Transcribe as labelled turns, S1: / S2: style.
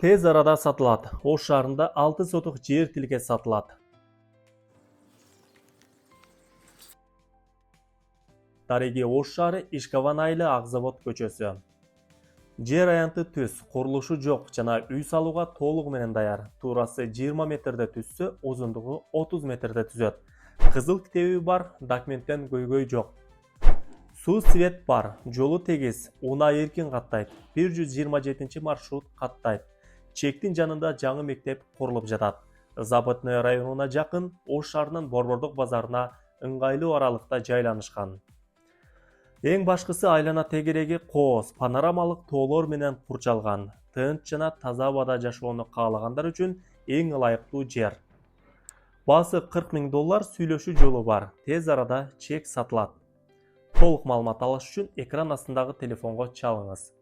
S1: Tez arada satылат. Ош шаарында 6 сотық жер тилге сатылат. Тарихи Ош шаары Ишкаван айылы Акзавод көчөсү. Жер аянты түз, курулушу жок жана үй салууга толугу менен даяр. Туурасы 20 метрде түзсө, узундугу 30 метрде түзөт. Кызыл китеби бар, документтен көйгөй жок. Суу свет бар, жолу тегиз, унаа эркин каттайт. 127 маршрут каттайт. Чектин жанында жаңы мектеп курулуп жатат. Западный районуна жакын, Ош шаарынын Борбордук базарына ыңгайлуу аралыкта жайланышкан. Эң башкысы айлана тегереги кооз, панорамалык тоолор менен курчалган. Тынч жана таза абада жашоону каалагандар үчүн эң ылайыктуу жер. Баасы $40,000 сүйлөшүү жолу бар. Тез арада чек сатылат. Толук маалымат алыш үчүн экран астындагы телефонго чалыңыз.